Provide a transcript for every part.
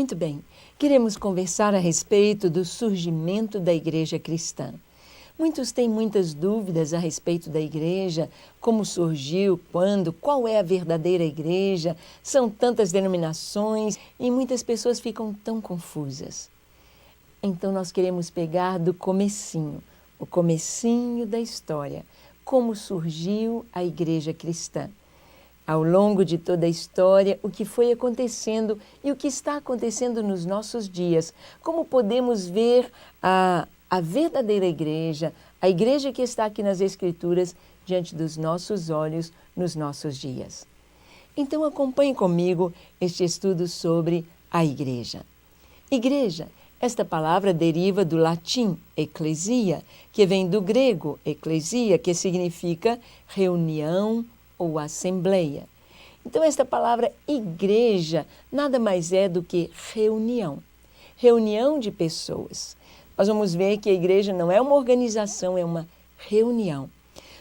Muito bem, queremos conversar a respeito do surgimento da igreja cristã. Muitos têm muitas dúvidas a respeito da igreja, como surgiu, quando, qual é a verdadeira igreja, são tantas denominações e muitas pessoas ficam tão confusas. Então nós queremos pegar do comecinho, o comecinho da história, como surgiu a igreja cristã. Ao longo de toda a história, o que foi acontecendo e o que está acontecendo nos nossos dias. Como podemos ver a verdadeira igreja, a igreja que está aqui nas Escrituras, diante dos nossos olhos, nos nossos dias. Então acompanhe comigo este estudo sobre a igreja. Igreja, esta palavra deriva do latim ecclesia, que vem do grego ecclesia, que significa reunião ou assembleia. Então, esta palavra igreja nada mais é do que reunião. Reunião de pessoas. Nós vamos ver que a igreja não é uma organização, é uma reunião.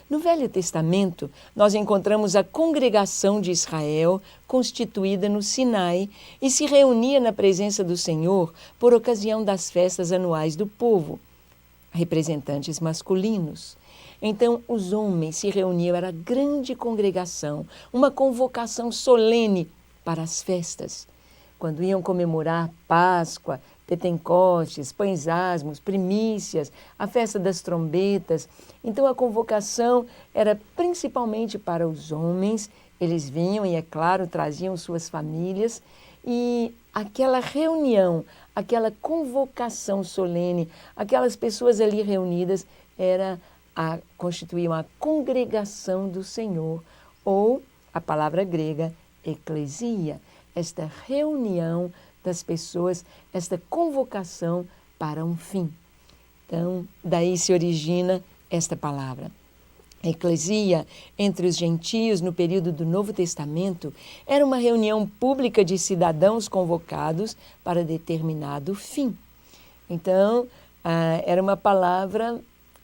No Velho Testamento, nós encontramos a congregação de Israel constituída no Sinai e se reunia na presença do Senhor por ocasião das festas anuais do povo, representantes masculinos. Então, os homens se reuniam, era grande congregação, uma convocação solene para as festas. Quando iam comemorar Páscoa, Pentecostes, Pães Asmos, Primícias, a festa das trombetas. Então, a convocação era principalmente para os homens. Eles vinham e, é claro, traziam suas famílias. E aquela reunião, aquela convocação solene, aquelas pessoas ali reunidas, constituíam a congregação do Senhor, ou a palavra grega, eclesia, esta reunião das pessoas, esta convocação para um fim. Então, daí se origina esta palavra. A eclesia, entre os gentios no período do Novo Testamento, era uma reunião pública de cidadãos convocados para determinado fim. Então, era uma palavra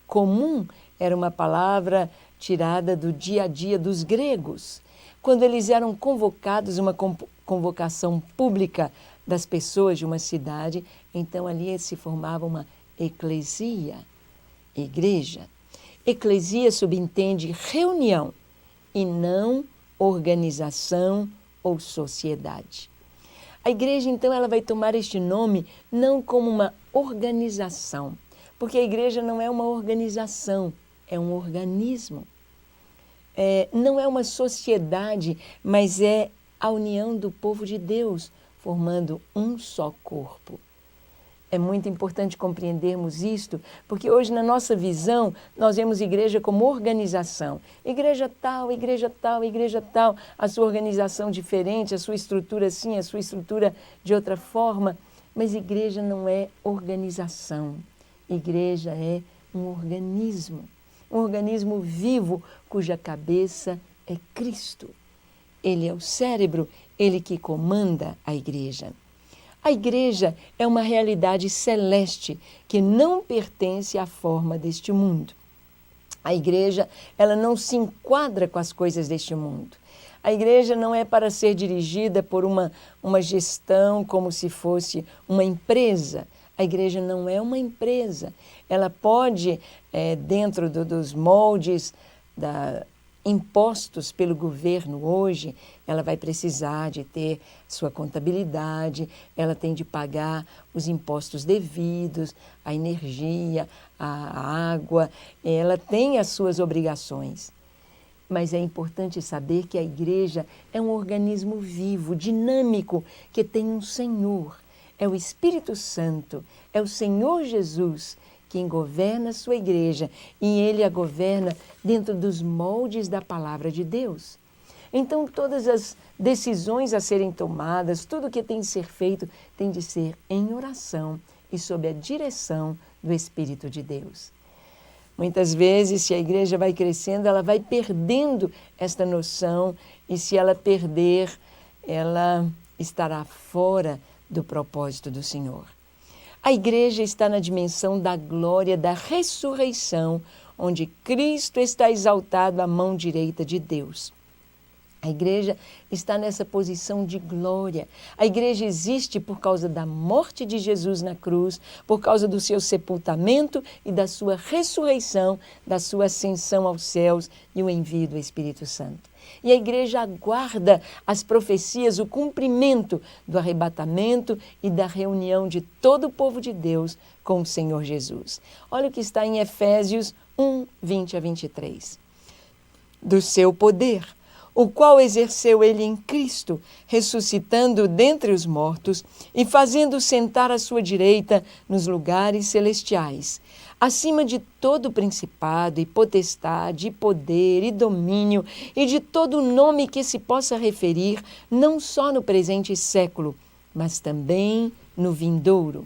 comum, era uma palavra tirada do dia a dia dos gregos. Quando eles eram convocados, uma convocação pública das pessoas de uma cidade, então ali se formava uma eclesia, igreja. Eclesia subentende reunião e não organização ou sociedade. A igreja, então, ela vai tomar este nome não como uma organização, porque a igreja não é uma organização, é um organismo. Não é uma sociedade, mas é a união do povo de Deus, formando um só corpo. É muito importante compreendermos isto, porque hoje na nossa visão nós vemos igreja como organização. Igreja tal, igreja tal, igreja tal, a sua organização diferente, a sua estrutura assim, a sua estrutura de outra forma. Mas igreja não é organização. Igreja é um organismo vivo cuja cabeça é Cristo. Ele é o cérebro, ele que comanda a igreja. A igreja é uma realidade celeste que não pertence à forma deste mundo. A igreja, ela não se enquadra com as coisas deste mundo. A igreja não é para ser dirigida por uma gestão como se fosse uma empresa. A igreja não é uma empresa. Ela pode, dentro dos moldes impostos pelo governo hoje, ela vai precisar de ter sua contabilidade, ela tem de pagar os impostos devidos, a energia, a água, ela tem as suas obrigações. Mas é importante saber que a igreja é um organismo vivo, dinâmico, que tem um Senhor. É o Espírito Santo, é o Senhor Jesus quem governa a sua igreja e Ele a governa dentro dos moldes da palavra de Deus. Então, todas as decisões a serem tomadas, tudo que tem de ser feito, tem de ser em oração e sob a direção do Espírito de Deus. Muitas vezes, se a igreja vai crescendo, ela vai perdendo esta noção e se ela perder, ela estará fora do propósito do Senhor. A igreja está na dimensão da glória da ressurreição, onde Cristo está exaltado à mão direita de Deus. A igreja está nessa posição de glória. A igreja existe por causa da morte de Jesus na cruz, por causa do seu sepultamento e da sua ressurreição, da sua ascensão aos céus e o envio do Espírito Santo. E a igreja aguarda as profecias, o cumprimento do arrebatamento e da reunião de todo o povo de Deus com o Senhor Jesus. Olha o que está em Efésios 1, 20 a 23. Do seu poder, o qual exerceu ele em Cristo, ressuscitando dentre os mortos e fazendo sentar à sua direita nos lugares celestiais, acima de todo principado e potestade, e poder e domínio, e de todo nome que se possa referir, não só no presente século, mas também no vindouro.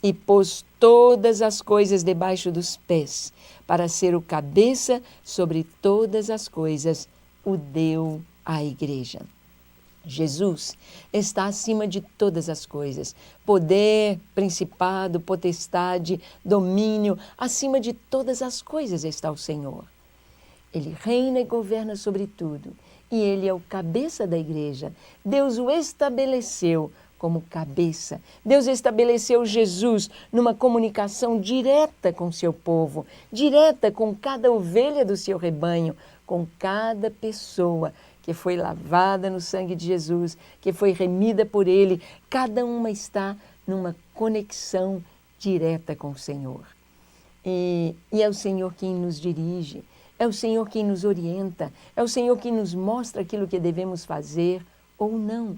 E pôs todas as coisas debaixo dos pés, para ser o cabeça sobre todas as coisas, o deu à igreja. Jesus está acima de todas as coisas. Poder, principado, potestade, domínio, acima de todas as coisas está o Senhor. Ele reina e governa sobre tudo. E ele é o cabeça da igreja. Deus o estabeleceu como cabeça. Deus estabeleceu Jesus numa comunicação direta com seu povo, direta com cada ovelha do seu rebanho, com cada pessoa que foi lavada no sangue de Jesus, que foi remida por ele. Cada uma está numa conexão direta com o Senhor. E é o Senhor quem nos dirige, é o Senhor quem nos orienta, é o Senhor quem nos mostra aquilo que devemos fazer ou não.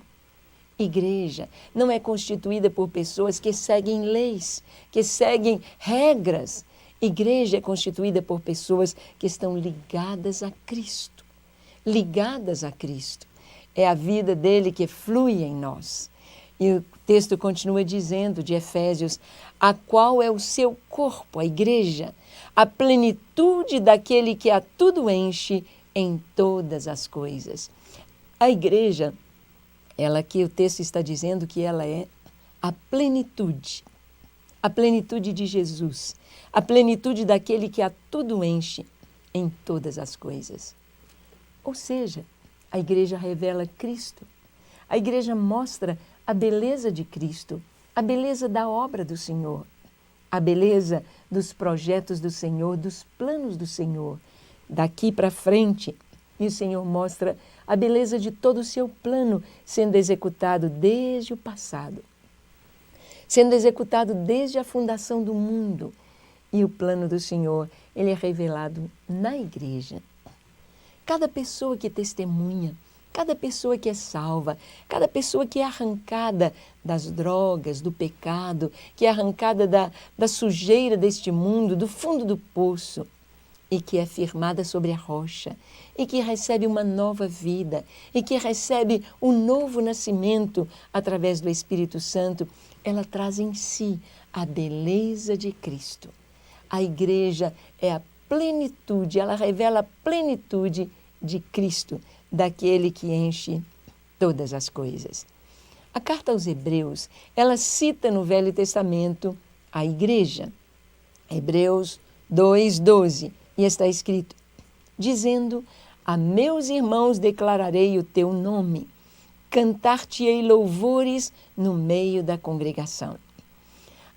Igreja não é constituída por pessoas que seguem leis, que seguem regras. Igreja é constituída por pessoas que estão ligadas a Cristo. Ligadas a Cristo. É a vida dele que flui em nós. E o texto continua dizendo, de Efésios, a qual é o seu corpo, a igreja, a plenitude daquele que a tudo enche em todas as coisas. A igreja, ela aqui o texto está dizendo que ela é a plenitude de Jesus, a plenitude daquele que a tudo enche em todas as coisas. Ou seja, a igreja revela Cristo, a igreja mostra a beleza de Cristo, a beleza da obra do Senhor, a beleza dos projetos do Senhor, dos planos do Senhor, daqui para frente. E o Senhor mostra a beleza de todo o seu plano sendo executado desde o passado, sendo executado desde a fundação do mundo. E o plano do Senhor, ele é revelado na igreja. Cada pessoa que testemunha, cada pessoa que é salva, cada pessoa que é arrancada das drogas, do pecado, que é arrancada da sujeira deste mundo, do fundo do poço, e que é firmada sobre a rocha, e que recebe uma nova vida, e que recebe um novo nascimento através do Espírito Santo, ela traz em si a beleza de Cristo. A igreja é a plenitude, ela revela a plenitude de Cristo, daquele que enche todas as coisas. A carta aos Hebreus, ela cita no Velho Testamento a igreja. Hebreus 2:12, e está escrito, dizendo, a meus irmãos declararei o teu nome, cantar-te-ei louvores no meio da congregação.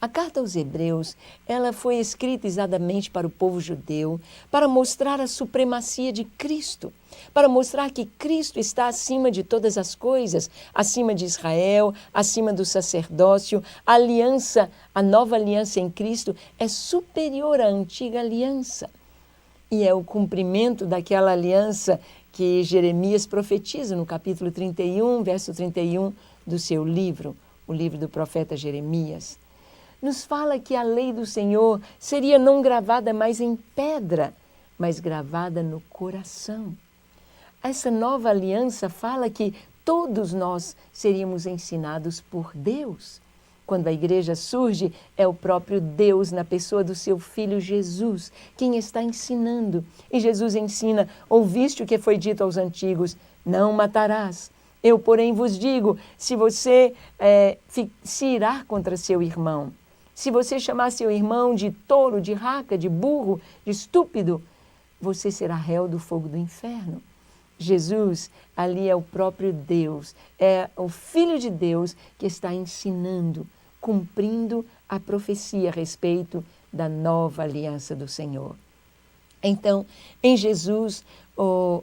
A carta aos Hebreus, ela foi escrita exatamente para o povo judeu, para mostrar a supremacia de Cristo, para mostrar que Cristo está acima de todas as coisas, acima de Israel, acima do sacerdócio. A aliança, a nova aliança em Cristo é superior à antiga aliança. E é o cumprimento daquela aliança que Jeremias profetiza no capítulo 31, verso 31 do seu livro, o livro do profeta Jeremias. Nos fala que a lei do Senhor seria não gravada mais em pedra, mas gravada no coração. Essa nova aliança fala que todos nós seríamos ensinados por Deus. Quando a igreja surge, é o próprio Deus, na pessoa do seu Filho Jesus, quem está ensinando. E Jesus ensina, ouviste o que foi dito aos antigos, não matarás. Eu, porém, vos digo, se você se irar contra seu irmão, se você chamar seu irmão de tolo, de raca, de burro, de estúpido, você será réu do fogo do inferno. Jesus, ali é o próprio Deus, é o Filho de Deus que está ensinando, cumprindo a profecia a respeito da nova aliança do Senhor. Então, em Jesus,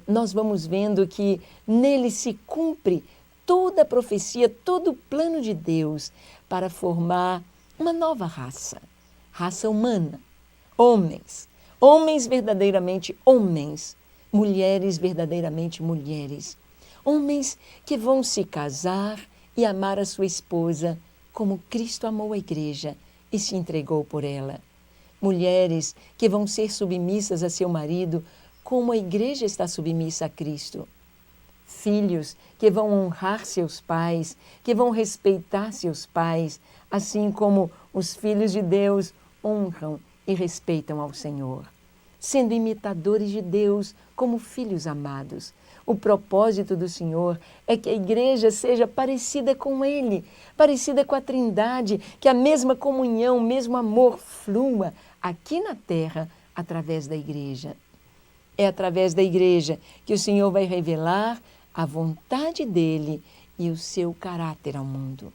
nós vamos vendo que nele se cumpre toda a profecia, todo o plano de Deus para formar uma nova raça, raça humana, homens verdadeiramente homens, mulheres verdadeiramente mulheres, homens que vão se casar e amar a sua esposa como Cristo amou a igreja e se entregou por ela. Mulheres que vão ser submissas a seu marido como a igreja está submissa a Cristo. Filhos que vão honrar seus pais, que vão respeitar seus pais, assim como os filhos de Deus honram e respeitam ao Senhor. Sendo imitadores de Deus como filhos amados. O propósito do Senhor é que a igreja seja parecida com Ele, parecida com a Trindade, que a mesma comunhão, o mesmo amor flua aqui na terra através da igreja. É através da igreja que o Senhor vai revelar a vontade dEle e o seu caráter ao mundo.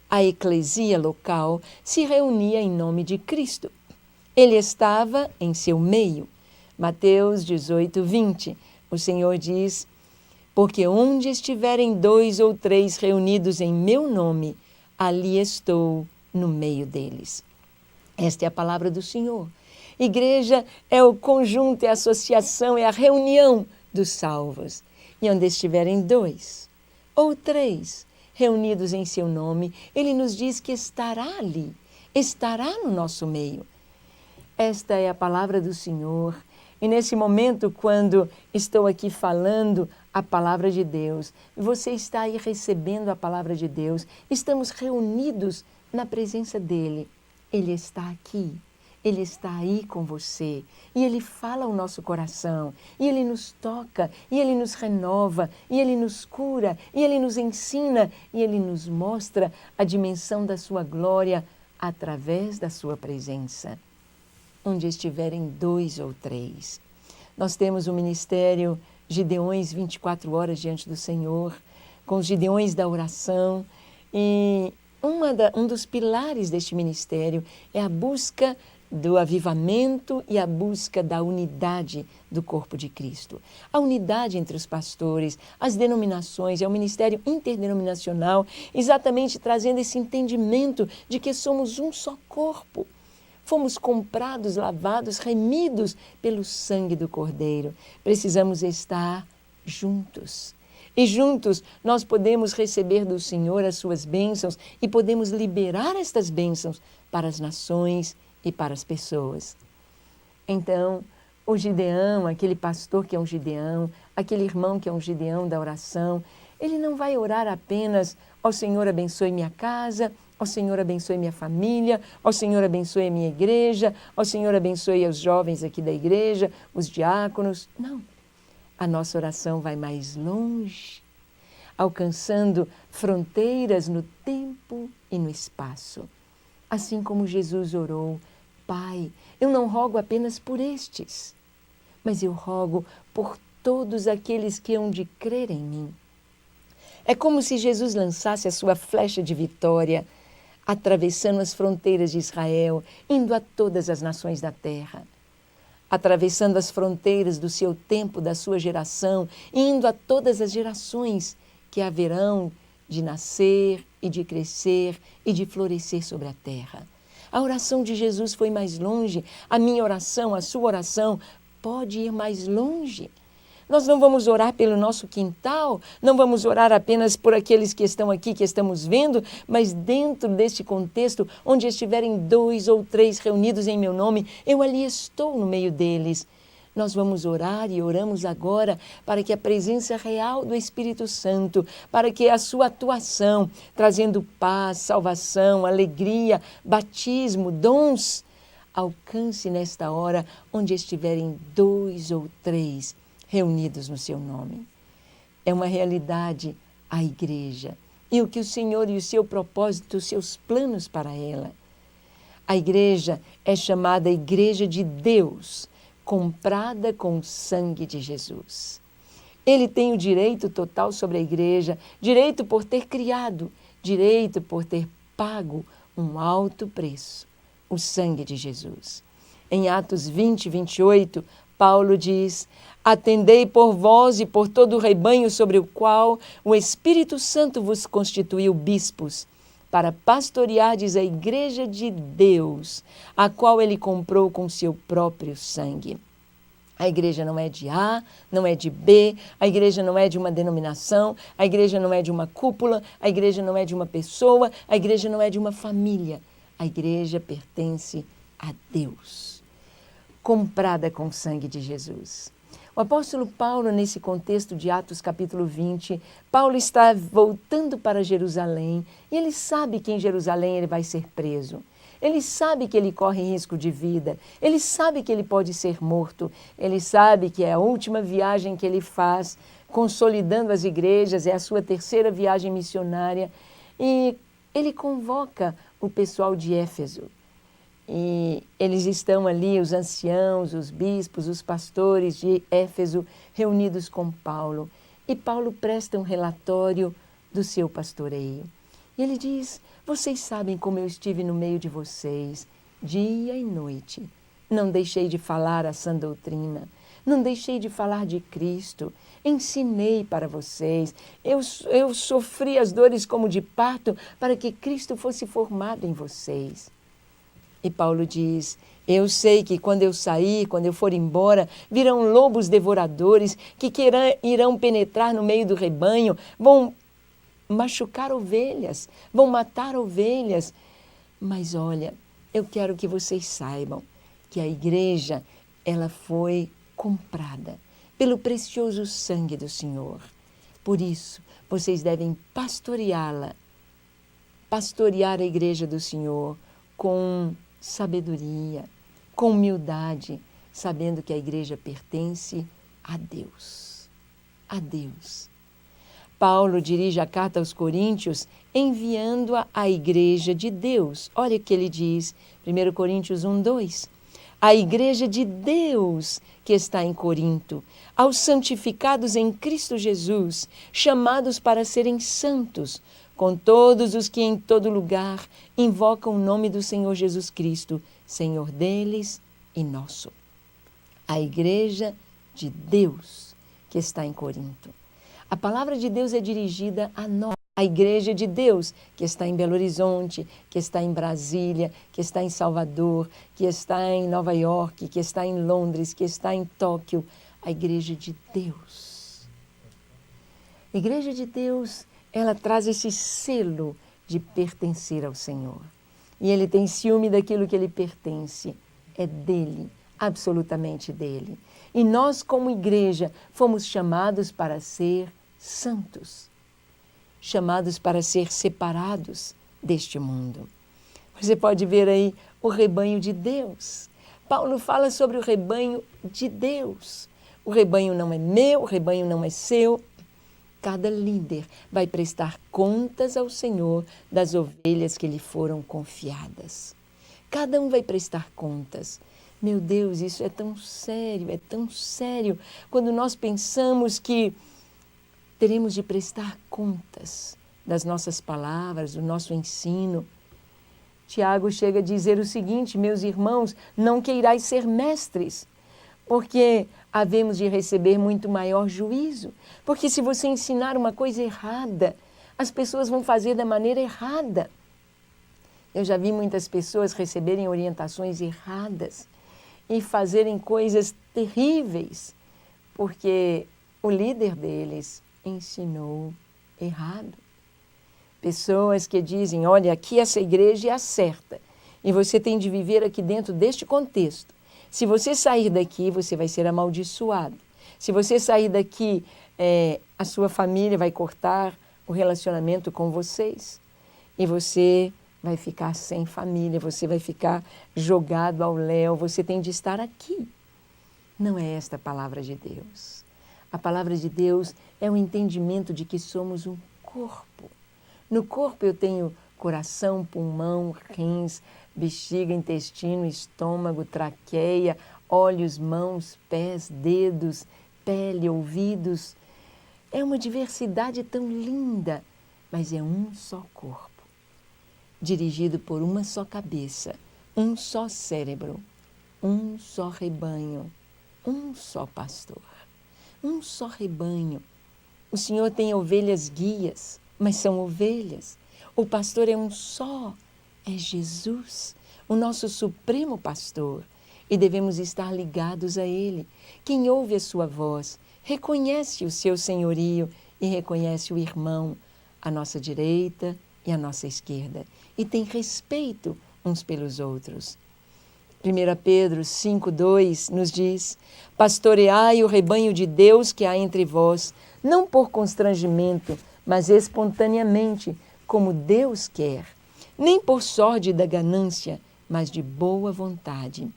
A eclesia local se reunia em nome de Cristo. Ele estava em seu meio. Mateus 18, 20. O Senhor diz, porque onde estiverem 2 ou 3 reunidos em meu nome, ali estou no meio deles. Esta é a palavra do Senhor. Igreja é o conjunto, é a associação, é a reunião dos salvos. E onde estiverem 2 ou 3 reunidos em seu nome, Ele nos diz que estará ali, estará no nosso meio. Esta é a palavra do Senhor. E nesse momento, quando estou aqui falando a palavra de Deus, você está aí recebendo a palavra de Deus, estamos reunidos na presença dEle. Ele está aqui, Ele está aí com você, e Ele fala ao nosso coração, e Ele nos toca, e Ele nos renova, e Ele nos cura, e Ele nos ensina, e Ele nos mostra a dimensão da sua glória através da sua presença. Onde estiverem 2 ou 3. Nós temos o ministério Gideões 24 horas diante do Senhor, com os Gideões da oração, e um dos pilares deste ministério é a busca do avivamento e a busca da unidade do corpo de Cristo. A unidade entre os pastores, as denominações, é um ministério interdenominacional, exatamente trazendo esse entendimento de que somos um só corpo. Fomos comprados, lavados, remidos pelo sangue do Cordeiro. Precisamos estar juntos. E juntos nós podemos receber do Senhor as suas bênçãos e podemos liberar estas bênçãos para as nações e para as pessoas. Então, o Gideão, aquele pastor que é um Gideão, aquele irmão que é um Gideão da oração, ele não vai orar apenas, ó Senhor, abençoe minha casa, ó Senhor, abençoe minha família, ó Senhor, abençoe a minha igreja, ó Senhor, abençoe os jovens aqui da igreja, os diáconos. Não. A nossa oração vai mais longe, alcançando fronteiras no tempo e no espaço. Assim como Jesus orou, Pai, eu não rogo apenas por estes, mas eu rogo por todos aqueles que hão de crer em mim. É como se Jesus lançasse a sua flecha de vitória, atravessando as fronteiras de Israel, indo a todas as nações da terra. Atravessando as fronteiras do seu tempo, da sua geração, indo a todas as gerações que haverão de nascer e de crescer e de florescer sobre a terra. A oração de Jesus foi mais longe, a minha oração, a sua oração pode ir mais longe. Nós não vamos orar pelo nosso quintal, não vamos orar apenas por aqueles que estão aqui, que estamos vendo, mas dentro deste contexto, onde estiverem 2 ou 3 reunidos em meu nome, eu ali estou no meio deles. Nós vamos orar e oramos agora para que a presença real do Espírito Santo, para que a sua atuação, trazendo paz, salvação, alegria, batismo, dons, alcance nesta hora onde estiverem 2 ou 3 reunidos no seu nome. É uma realidade a igreja e o que o Senhor e o seu propósito, os seus planos para ela. A igreja é chamada Igreja de Deus, comprada com o sangue de Jesus. Ele tem o direito total sobre a igreja, direito por ter criado, direito por ter pago um alto preço, o sangue de Jesus. Em Atos 20, 28, Paulo diz: atendei por vós e por todo o rebanho sobre o qual o Espírito Santo vos constituiu bispos, para pastoreardes a igreja de Deus, a qual ele comprou com seu próprio sangue. A igreja não é de A, não é de B, a igreja não é de uma denominação, a igreja não é de uma cúpula, a igreja não é de uma pessoa, a igreja não é de uma família. A igreja pertence a Deus, comprada com o sangue de Jesus. O apóstolo Paulo, nesse contexto de Atos capítulo 20, Paulo está voltando para Jerusalém e ele sabe que em Jerusalém ele vai ser preso. Ele sabe que ele corre risco de vida, ele sabe que ele pode ser morto, ele sabe que é a última viagem que ele faz, consolidando as igrejas, é a sua terceira viagem missionária, e ele convoca o pessoal de Éfeso. E eles estão ali, os anciãos, os bispos, os pastores de Éfeso, reunidos com Paulo. E Paulo presta um relatório do seu pastoreio. E ele diz: vocês sabem como eu estive no meio de vocês, dia e noite. Não deixei de falar a sã doutrina, não deixei de falar de Cristo, ensinei para vocês, eu sofri as dores como de parto para que Cristo fosse formado em vocês. E Paulo diz: eu sei que quando eu sair, quando eu for embora, virão lobos devoradores que irão penetrar no meio do rebanho, vão machucar ovelhas, vão matar ovelhas. Mas olha, eu quero que vocês saibam que a igreja, ela foi comprada pelo precioso sangue do Senhor. Por isso, vocês devem pastoreá-la, pastorear a igreja do Senhor com sabedoria, com humildade, sabendo que a igreja pertence a Deus. A Deus. Paulo dirige a carta aos Coríntios enviando-a à igreja de Deus. Olha o que ele diz, 1 Coríntios 1, 2. A igreja de Deus que está em Corinto, aos santificados em Cristo Jesus, chamados para serem santos, com todos os que em todo lugar invocam o nome do Senhor Jesus Cristo, Senhor deles e nosso. A igreja de Deus que está em Corinto. A palavra de Deus é dirigida a nós, a igreja de Deus, que está em Belo Horizonte, que está em Brasília, que está em Salvador, que está em Nova York, que está em Londres, que está em Tóquio, a igreja de Deus. A igreja de Deus, ela traz esse selo de pertencer ao Senhor. E ele tem ciúme daquilo que ele pertence, é dele, absolutamente dele. E nós, como igreja, fomos chamados para ser santos, chamados para ser separados deste mundo. Você pode ver aí o rebanho de Deus. Paulo fala sobre o rebanho de Deus. O rebanho não é meu, o rebanho não é seu. Cada líder vai prestar contas ao Senhor das ovelhas que lhe foram confiadas. Cada um vai prestar contas. Meu Deus, isso é tão sério, quando nós pensamos que teremos de prestar contas das nossas palavras, do nosso ensino. Tiago chega a dizer o seguinte: meus irmãos, não queirais ser mestres, porque havemos de receber muito maior juízo. Porque se você ensinar uma coisa errada, as pessoas vão fazer da maneira errada. Eu já vi muitas pessoas receberem orientações erradas e fazerem coisas terríveis, porque o líder deles ensinou errado. Pessoas que dizem: olha, aqui essa igreja é a certa e você tem de viver aqui dentro deste contexto. Se você sair daqui, você vai ser amaldiçoado. Se você sair daqui, a sua família vai cortar o relacionamento com vocês e você vai ficar sem família, você vai ficar jogado ao léu, você tem de estar aqui. Não é esta a palavra de Deus. A palavra de Deus é o entendimento de que somos um corpo. No corpo eu tenho coração, pulmão, rins, bexiga, intestino, estômago, traqueia, olhos, mãos, pés, dedos, pele, ouvidos. É uma diversidade tão linda, mas é um só corpo, dirigido por uma só cabeça, um só cérebro, um só rebanho, um só pastor, um só rebanho. O Senhor tem ovelhas guias, mas são ovelhas. O pastor é um só, é Jesus, o nosso supremo pastor, e devemos estar ligados a Ele. Quem ouve a sua voz, reconhece o seu senhorio e reconhece o irmão à nossa direita e à nossa esquerda, e tem respeito uns pelos outros. 1 Pedro 5,2 nos diz: pastoreai o rebanho de Deus que há entre vós, não por constrangimento, mas espontaneamente, como Deus quer, nem por sorte da ganância, mas de boa vontade.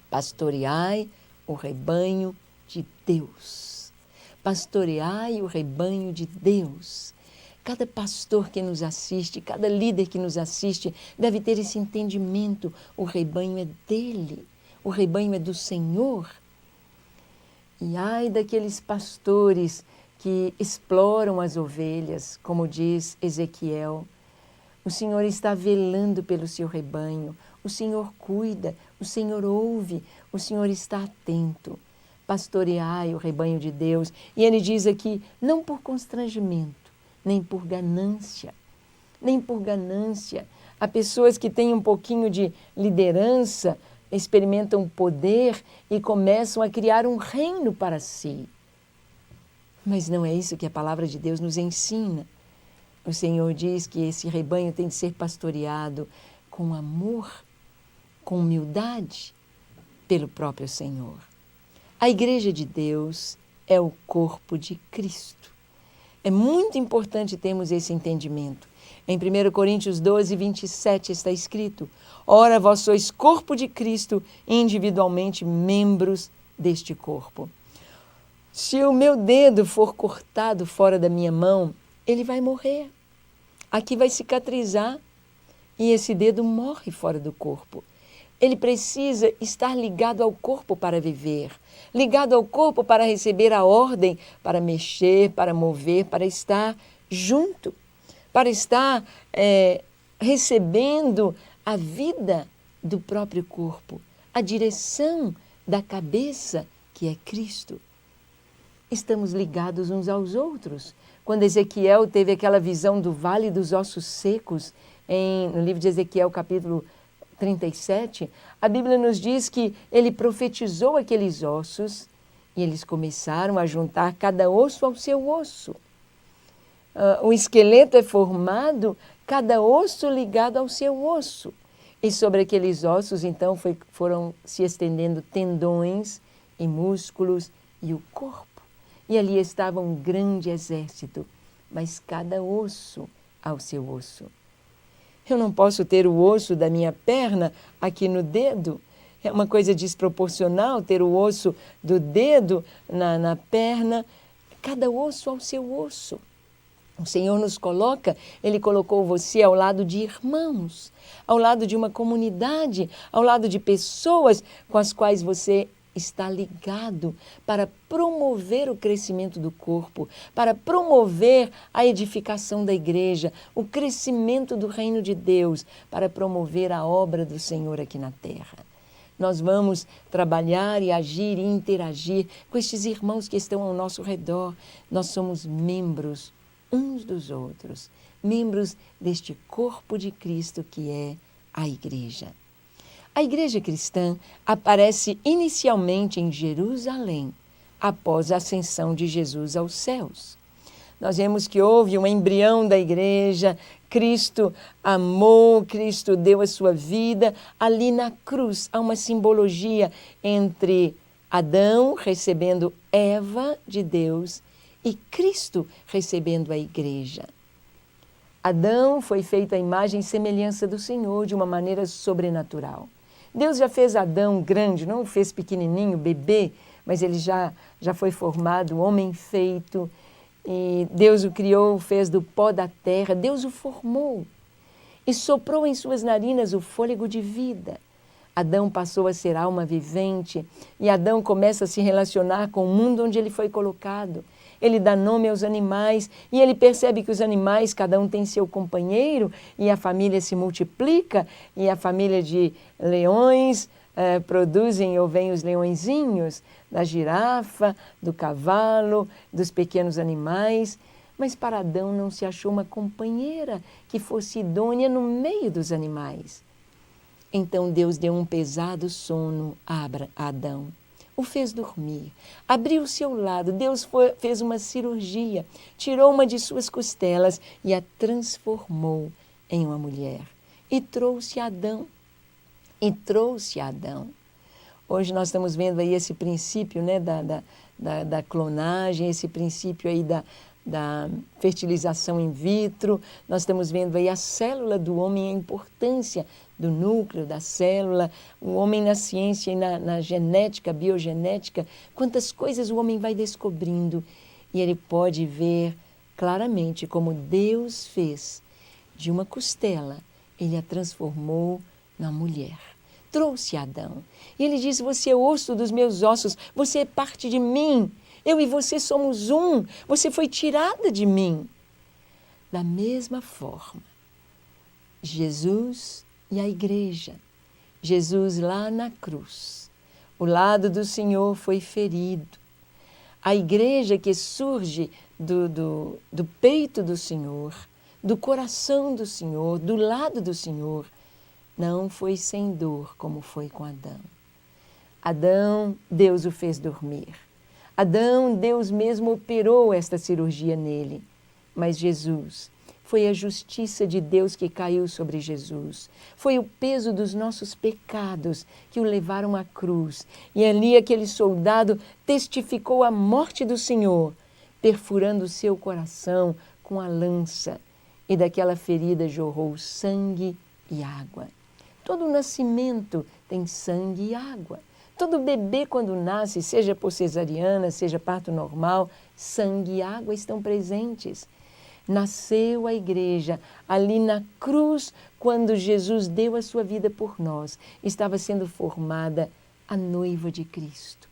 Pastoreai o rebanho de Deus. Pastoreai o rebanho de Deus. Cada pastor que nos assiste, cada líder que nos assiste, deve ter esse entendimento. O rebanho é dele, o rebanho é do Senhor. E ai daqueles pastores que exploram as ovelhas, como diz Ezequiel. O Senhor está velando pelo seu rebanho, o Senhor cuida, o Senhor ouve, o Senhor está atento. Pastoreai o rebanho de Deus. E ele diz aqui, não por constrangimento, nem por ganância, nem por ganância. Há pessoas que têm um pouquinho de liderança, experimentam poder e começam a criar um reino para si. Mas não é isso que a palavra de Deus nos ensina. O Senhor diz que esse rebanho tem de ser pastoreado com amor, com humildade, pelo próprio Senhor. A Igreja de Deus é o corpo de Cristo. É muito importante termos esse entendimento. Em 1 Coríntios 12, 27 está escrito: ora, vós sois corpo de Cristo, individualmente membros deste corpo. Se o meu dedo for cortado fora da minha mão, ele vai morrer. Aqui vai cicatrizar e esse dedo morre fora do corpo. Ele precisa estar ligado ao corpo para viver, ligado ao corpo para receber a ordem, para mexer, para mover, para estar junto, para estar recebendo a vida do próprio corpo, a direção da cabeça, que é Cristo. Estamos ligados uns aos outros. Quando Ezequiel teve aquela visão do Vale dos Ossos Secos, no livro de Ezequiel, capítulo 37, a Bíblia nos diz que ele profetizou aqueles ossos e eles começaram a juntar cada osso ao seu osso. O esqueleto é formado, cada osso ligado ao seu osso. E sobre aqueles ossos, então, foram se estendendo tendões e músculos e o corpo. E ali estava um grande exército, mas cada osso ao seu osso. Eu não posso ter o osso da minha perna aqui no dedo. É uma coisa desproporcional ter o osso do dedo na perna. Cada osso ao seu osso. O Senhor nos coloca, Ele colocou você ao lado de irmãos, ao lado de uma comunidade, ao lado de pessoas com as quais você está ligado para promover o crescimento do corpo, para promover a edificação da igreja, o crescimento do reino de Deus, para promover a obra do Senhor aqui na terra. Nós vamos trabalhar e agir e interagir com estes irmãos que estão ao nosso redor. Nós somos membros uns dos outros, membros deste corpo de Cristo que é a igreja. A igreja cristã aparece inicialmente em Jerusalém, após a ascensão de Jesus aos céus. Nós vemos que houve um embrião da igreja, Cristo amou, Cristo deu a sua vida. Ali na cruz há uma simbologia entre Adão recebendo Eva de Deus e Cristo recebendo a igreja. Adão foi feito à imagem e semelhança do Senhor de uma maneira sobrenatural. Deus já fez Adão grande, não o fez pequenininho, bebê, mas ele já foi formado, homem feito. E Deus o criou, fez do pó da terra, Deus o formou e soprou em suas narinas o fôlego de vida. Adão passou a ser alma vivente e Adão começa a se relacionar com o mundo onde ele foi colocado. ele dá nome aos animais e ele percebe que os animais, cada um tem seu companheiro e a família se multiplica e a família de leões produzem ou vêm os leõezinhos, da girafa, do cavalo, dos pequenos animais. Mas para Adão não se achou uma companheira que fosse idônea no meio dos animais. Então Deus deu um pesado sono a Adão, o fez dormir, abriu o seu lado, Deus fez uma cirurgia, tirou uma de suas costelas e a transformou em uma mulher. E trouxe Adão. Hoje nós estamos vendo aí esse princípio, né, da clonagem, esse princípio aí da fertilização in vitro. Nós estamos vendo aí a célula do homem, a importância do núcleo da célula, o homem na ciência e na genética, biogenética, quantas coisas o homem vai descobrindo. E ele pode ver claramente como Deus fez de uma costela, ele a transformou na mulher. Trouxe Adão. E ele diz, você é osso dos meus ossos, você é parte de mim. Eu e você somos um, você foi tirada de mim. Da mesma forma, Jesus e a igreja. Jesus lá na cruz. O lado do Senhor foi ferido. A igreja que surge do peito do Senhor, do coração do Senhor, do lado do Senhor, não foi sem dor como foi com Adão. Adão, Deus o fez dormir. Adão, Deus mesmo operou esta cirurgia nele. Mas Jesus, foi a justiça de Deus que caiu sobre Jesus. Foi o peso dos nossos pecados que o levaram à cruz. E ali aquele soldado testificou a morte do Senhor, perfurando o seu coração com a lança. E daquela ferida jorrou sangue e água. Todo nascimento tem sangue e água. Todo bebê, quando nasce, seja por cesariana, seja parto normal, sangue e água estão presentes. Nasceu a igreja ali na cruz, quando Jesus deu a sua vida por nós. Estava sendo formada a noiva de Cristo.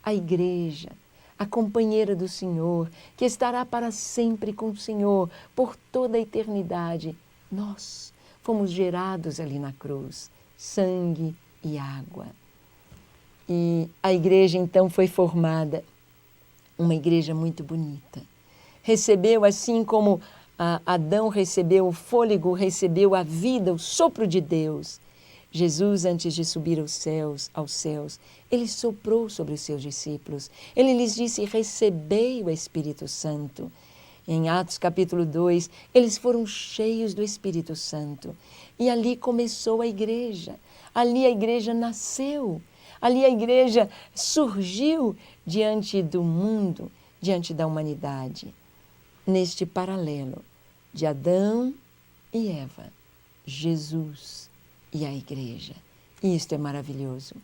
A igreja, a companheira do Senhor, que estará para sempre com o Senhor, por toda a eternidade. Nós fomos gerados ali na cruz, sangue e água. E a igreja então foi formada, uma igreja muito bonita. Recebeu, assim como Adão recebeu o fôlego, recebeu a vida, o sopro de Deus. Jesus, antes de subir aos céus, ele soprou sobre os seus discípulos. Ele lhes disse, recebei o Espírito Santo. Em Atos capítulo 2, eles foram cheios do Espírito Santo. E ali começou a igreja. Ali a igreja nasceu. Ali a igreja surgiu diante do mundo, diante da humanidade. Neste paralelo de Adão e Eva, Jesus e a igreja. E isto é maravilhoso.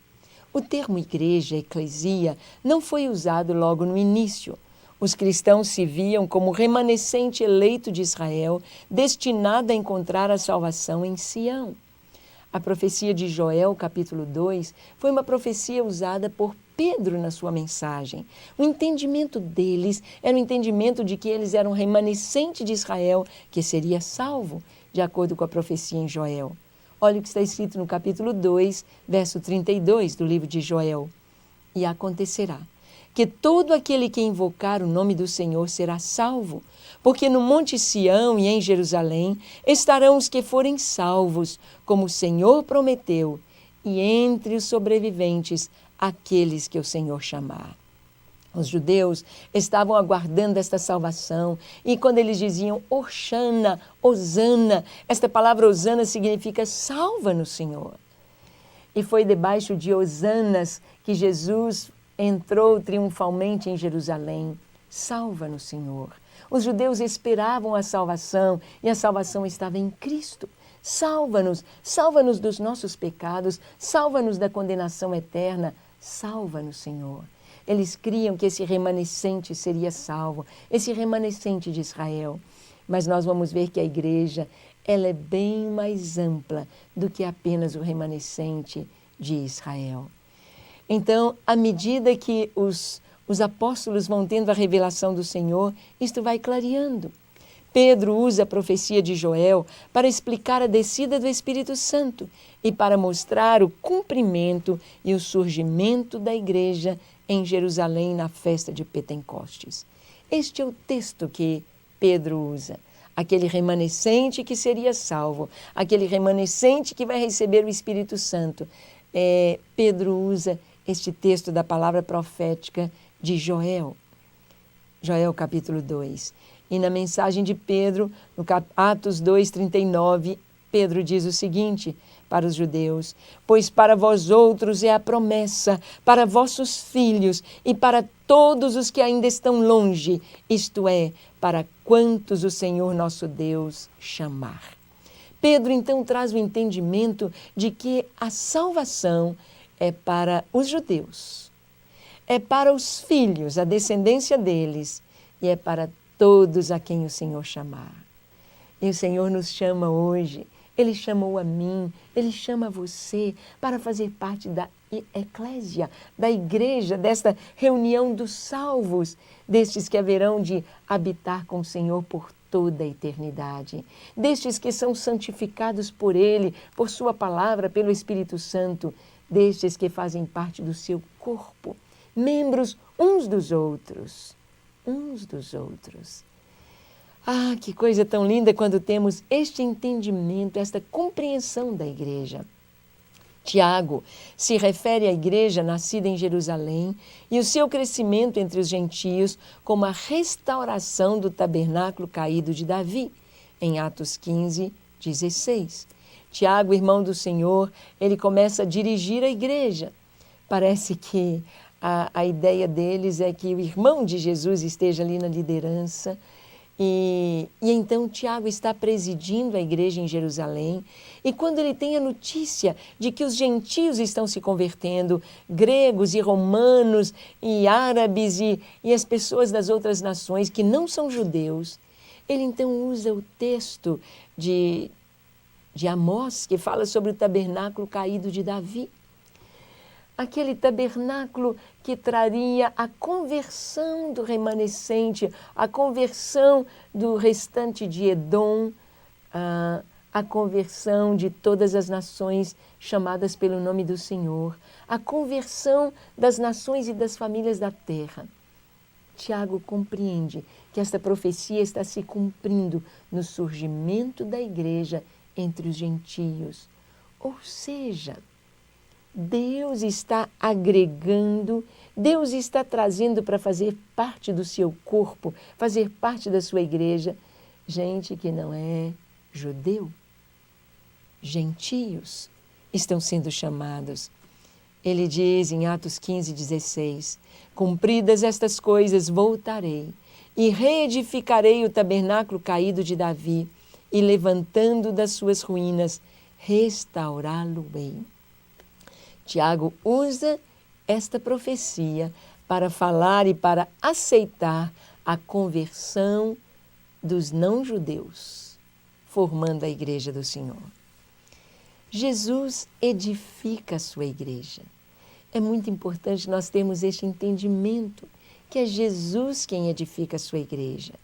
O termo igreja, eclesia, não foi usado logo no início. Os cristãos se viam como remanescente eleito de Israel, destinado a encontrar a salvação em Sião. A profecia de Joel, capítulo 2, foi uma profecia usada por Pedro na sua mensagem. O entendimento deles era o entendimento de que eles eram remanescente de Israel, que seria salvo, de acordo com a profecia em Joel. Olha o que está escrito no capítulo 2, verso 32 do livro de Joel. E acontecerá que todo aquele que invocar o nome do Senhor será salvo, porque no monte Sião e em Jerusalém estarão os que forem salvos, como o Senhor prometeu, e entre os sobreviventes, aqueles que o Senhor chamar. Os judeus estavam aguardando esta salvação, e quando eles diziam Oxana, Hosana, esta palavra Hosana significa salva-nos, Senhor. E foi debaixo de Hosanas que Jesus entrou triunfalmente em Jerusalém. Salva-nos, Senhor. Os judeus esperavam a salvação e a salvação estava em Cristo. Salva-nos, salva-nos dos nossos pecados, salva-nos da condenação eterna. Salva-nos, Senhor. Eles criam que esse remanescente seria salvo, esse remanescente de Israel. Mas nós vamos ver que a igreja, ela é bem mais ampla do que apenas o remanescente de Israel. Então, à medida que os os apóstolos vão tendo a revelação do Senhor, isto vai clareando. Pedro usa a profecia de Joel para explicar a descida do Espírito Santo e para mostrar o cumprimento e o surgimento da igreja em Jerusalém na festa de Pentecostes. Este é o texto que Pedro usa. Aquele remanescente que seria salvo, aquele remanescente que vai receber o Espírito Santo. Pedro usa este texto da palavra profética de Joel. Joel capítulo 2. E na mensagem de Pedro, no Atos 2:39, Pedro diz o seguinte para os judeus: pois para vós outros é a promessa, para vossos filhos e para todos os que ainda estão longe, isto é, para quantos o Senhor nosso Deus chamar. Pedro então traz o entendimento de que a salvação é para os judeus, é para os filhos, a descendência deles, e é para todos a quem o Senhor chamar. E o Senhor nos chama hoje, Ele chamou a mim, Ele chama você para fazer parte da eclésia, da igreja, desta reunião dos salvos, destes que haverão de habitar com o Senhor por toda a eternidade, destes que são santificados por Ele, por Sua palavra, pelo Espírito Santo, destes que fazem parte do seu corpo, membros uns dos outros. Uns dos outros. Ah, que coisa tão linda quando temos este entendimento, esta compreensão da igreja. Tiago se refere à igreja nascida em Jerusalém e o seu crescimento entre os gentios como a restauração do tabernáculo caído de Davi, em Atos 15:16. Tiago, irmão do Senhor, ele começa a dirigir a igreja. Parece que a ideia deles é que o irmão de Jesus esteja ali na liderança e então Tiago está presidindo a igreja em Jerusalém e quando ele tem a notícia de que os gentios estão se convertendo, gregos e romanos e árabes e as pessoas das outras nações que não são judeus, ele então usa o texto de Amós que fala sobre o tabernáculo caído de Davi. Aquele tabernáculo que traria a conversão do remanescente, a conversão do restante de Edom, a conversão de todas as nações chamadas pelo nome do Senhor, a conversão das nações e das famílias da terra. Tiago compreende que esta profecia está se cumprindo no surgimento da igreja entre os gentios. Ou seja, Deus está agregando, Deus está trazendo para fazer parte do seu corpo, fazer parte da sua igreja, gente que não é judeu. Gentios estão sendo chamados. Ele diz em Atos 15:16, cumpridas estas coisas voltarei e reedificarei o tabernáculo caído de Davi e levantando das suas ruínas, restaurá-lo-ei. Tiago usa esta profecia para falar e para aceitar a conversão dos não-judeus, formando a igreja do Senhor. Jesus edifica a sua igreja. É muito importante nós termos este entendimento, que é Jesus quem edifica a sua igreja.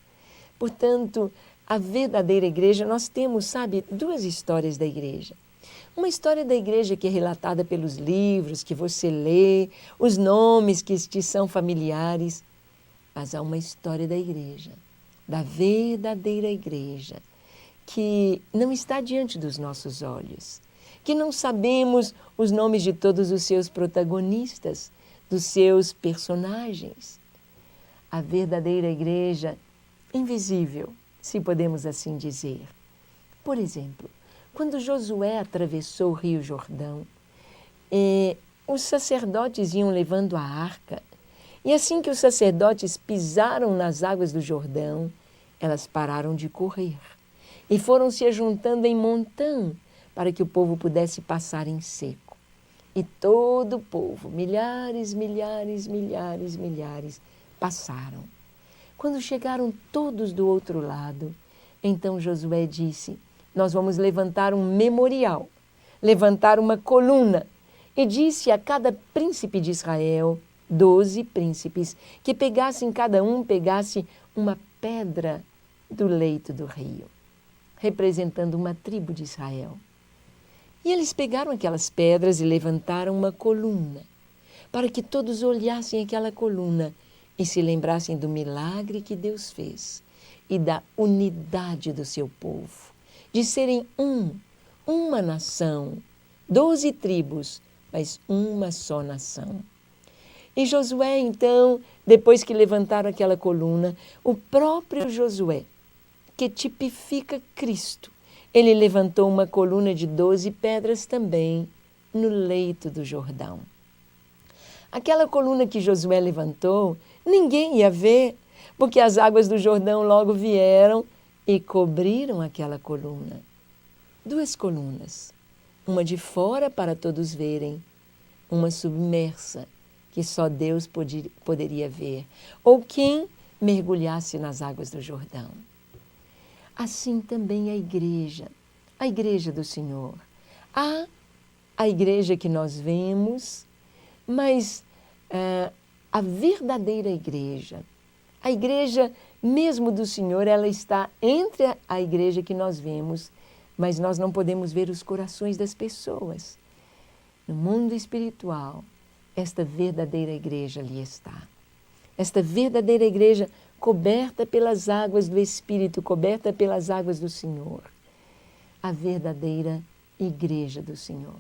Portanto, a verdadeira igreja, nós temos, sabe, duas histórias da igreja. Uma história da igreja que é relatada pelos livros que você lê, os nomes que te são familiares, mas há uma história da igreja, da verdadeira igreja, que não está diante dos nossos olhos, que não sabemos os nomes de todos os seus protagonistas, dos seus personagens. A verdadeira igreja invisível, se podemos assim dizer. Por exemplo, quando Josué atravessou o Rio Jordão, os sacerdotes iam levando a arca, e assim que os sacerdotes pisaram nas águas do Jordão, elas pararam de correr e foram se ajuntando em montão para que o povo pudesse passar em seco. E todo o povo, milhares, milhares, milhares, milhares, passaram. Quando chegaram todos do outro lado, então Josué disse: nós vamos levantar um memorial, levantar uma coluna. E disse a cada príncipe de Israel: 12 príncipes, que cada um pegasse uma pedra do leito do rio, representando uma tribo de Israel. E eles pegaram aquelas pedras e levantaram uma coluna, para que todos olhassem aquela coluna e se lembrassem do milagre que Deus fez e da unidade do seu povo, de serem uma nação, 12 tribos, mas uma só nação. E Josué, então, depois que levantaram aquela coluna, o próprio Josué, que tipifica Cristo, ele levantou uma coluna de 12 pedras também no leito do Jordão. Aquela coluna que Josué levantou, ninguém ia ver, porque as águas do Jordão logo vieram e cobriram aquela coluna. 2 colunas, uma de fora para todos verem, uma submersa, que só Deus poderia ver, ou quem mergulhasse nas águas do Jordão. Assim também a igreja do Senhor. Há a igreja que nós vemos, mas a verdadeira igreja, a igreja mesmo do Senhor, ela está entre a igreja que nós vemos, mas nós não podemos ver os corações das pessoas. No mundo espiritual, esta verdadeira igreja ali está. Esta verdadeira igreja coberta pelas águas do Espírito, coberta pelas águas do Senhor. A verdadeira igreja do Senhor.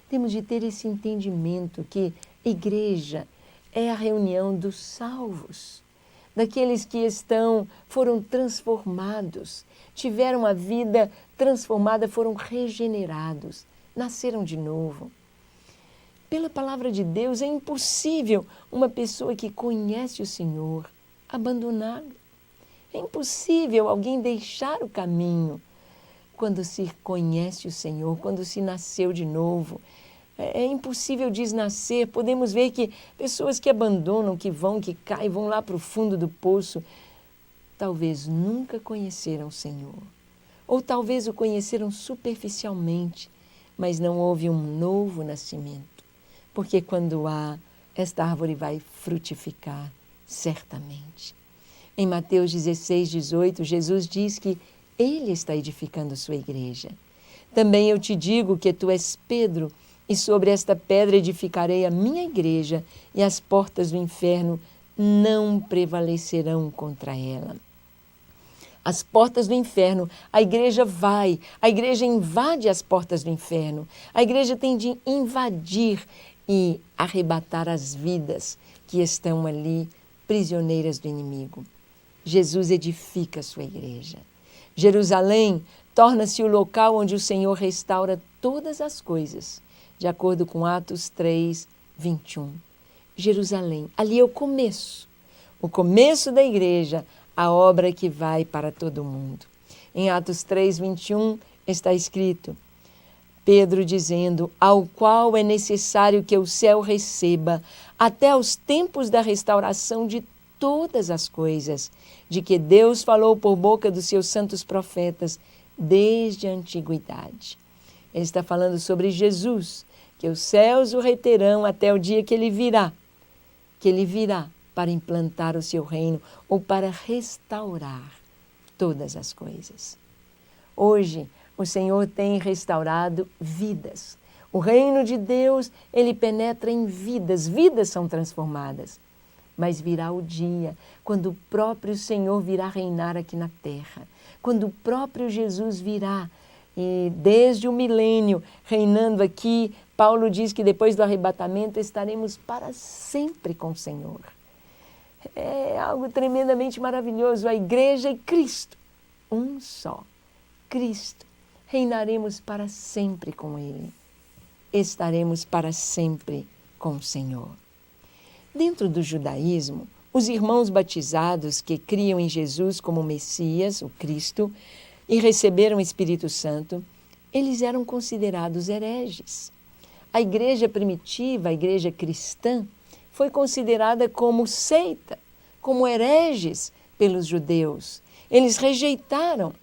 Temos de ter esse entendimento que igreja é a reunião dos salvos, daqueles que foram transformados, tiveram a vida transformada, foram regenerados, nasceram de novo. Pela palavra de Deus, é impossível uma pessoa que conhece o Senhor abandoná-lo. É impossível alguém deixar o caminho quando se conhece o Senhor, quando se nasceu de novo. É impossível desnascer. Podemos ver que pessoas que abandonam, que caem, vão lá para o fundo do poço, talvez nunca conheceram o Senhor. Ou talvez o conheceram superficialmente, mas não houve um novo nascimento. Porque quando há, esta árvore vai frutificar certamente. Em Mateus 16, 18, Jesus diz que Ele está edificando sua igreja. Também eu te digo que tu és Pedro, e sobre esta pedra edificarei a minha igreja, e as portas do inferno não prevalecerão contra ela. As portas do inferno, a igreja invade as portas do inferno. A igreja tem de invadir e arrebatar as vidas que estão ali prisioneiras do inimigo. Jesus edifica a sua igreja. Jerusalém torna-se o local onde o Senhor restaura todas as coisas, de acordo com Atos 3, 21. Jerusalém, ali é o começo da igreja, a obra que vai para todo mundo. Em Atos 3, 21 está escrito, Pedro dizendo, ao qual é necessário que o céu receba até os tempos da restauração de todas as coisas, de que Deus falou por boca dos seus santos profetas desde a antiguidade. Ele está falando sobre Jesus, que os céus o reterão até o dia que ele virá para implantar o seu reino ou para restaurar todas as coisas. Hoje, o Senhor tem restaurado vidas. O reino de Deus, ele penetra em vidas, vidas são transformadas. Mas virá o dia quando o próprio Senhor virá reinar aqui na terra, quando o próprio Jesus virá, e desde o milênio, reinando aqui, Paulo diz que depois do arrebatamento estaremos para sempre com o Senhor. É algo tremendamente maravilhoso, a igreja e Cristo, um só, Cristo. Reinaremos para sempre com Ele. Estaremos para sempre com o Senhor. Dentro do judaísmo, os irmãos batizados que criam em Jesus como Messias, o Cristo, e receberam o Espírito Santo, eles eram considerados hereges. A igreja primitiva, a igreja cristã, foi considerada como seita, como hereges pelos judeus. Eles rejeitaram.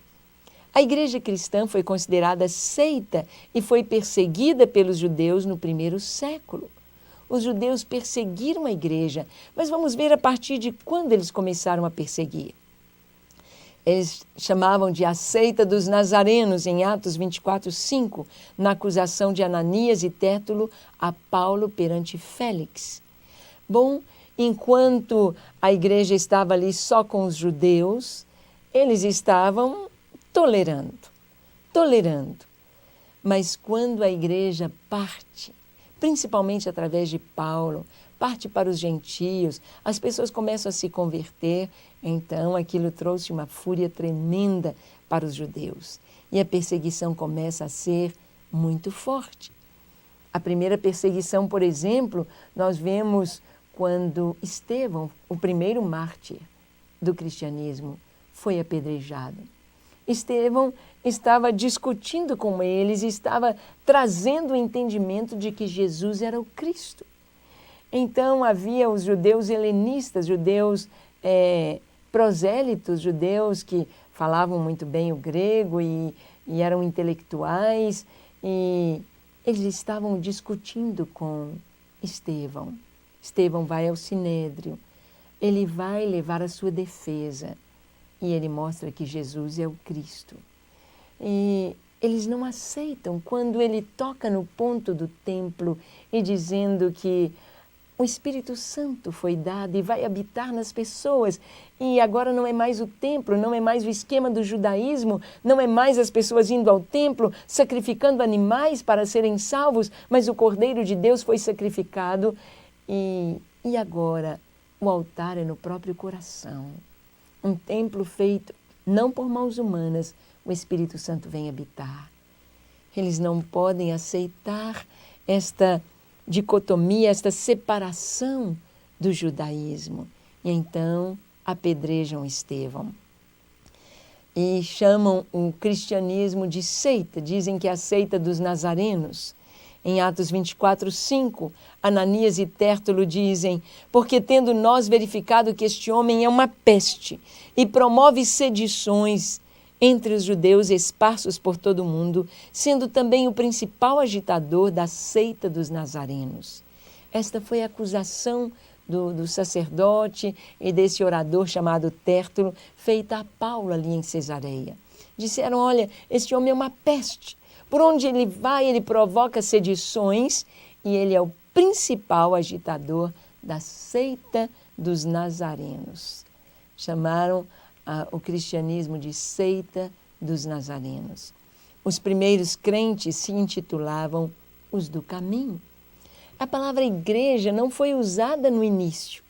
A igreja cristã foi considerada seita e foi perseguida pelos judeus no primeiro século. os judeus perseguiram a igreja. Mas vamos ver a partir de quando eles começaram a perseguir. Eles chamavam de a seita dos nazarenos, em Atos 24:5, na acusação de Ananias e Tértulo a Paulo perante Félix. Bom, enquanto a igreja estava ali só com os judeus, eles estavam tolerando. Mas quando a igreja parte, principalmente através de Paulo, parte para os gentios, as pessoas começam a se converter, então aquilo trouxe uma fúria tremenda para os judeus. E a perseguição começa a ser muito forte. A primeira perseguição, por exemplo, nós vemos quando Estevão, o primeiro mártir do cristianismo, foi apedrejado. Estevão estava discutindo com eles, estava trazendo o entendimento de que Jesus era o Cristo. Então havia os judeus helenistas, judeus prosélitos, judeus que falavam muito bem o grego e eram intelectuais, e eles estavam discutindo com Estevão. Estevão vai ao Sinédrio, ele vai levar a sua defesa e ele mostra que Jesus é o Cristo. E eles não aceitam quando ele toca no ponto do templo e dizendo que o Espírito Santo foi dado e vai habitar nas pessoas. E agora não é mais o templo, não é mais o esquema do judaísmo, não é mais as pessoas indo ao templo, sacrificando animais para serem salvos, mas o Cordeiro de Deus foi sacrificado. E agora o altar é no próprio coração. Um templo feito não por mãos humanas, o Espírito Santo vem habitar. Eles não podem aceitar esta dicotomia, esta separação do judaísmo. E então apedrejam Estevão. E chamam o cristianismo de seita, dizem que é a seita dos nazarenos. Em Atos 24:5, Ananias e Tértulo dizem: porque tendo nós verificado que este homem é uma peste e promove sedições entre os judeus esparsos por todo o mundo, sendo também o principal agitador da seita dos nazarenos. Esta foi a acusação do sacerdote e desse orador chamado Tértulo, feita a Paulo ali em Cesareia. Disseram: olha, este homem é uma peste. Por onde ele vai, ele provoca sedições e ele é o principal agitador da seita dos nazarenos. Chamaram o cristianismo de seita dos nazarenos. Os primeiros crentes se intitulavam os do caminho. A palavra igreja não foi usada no início.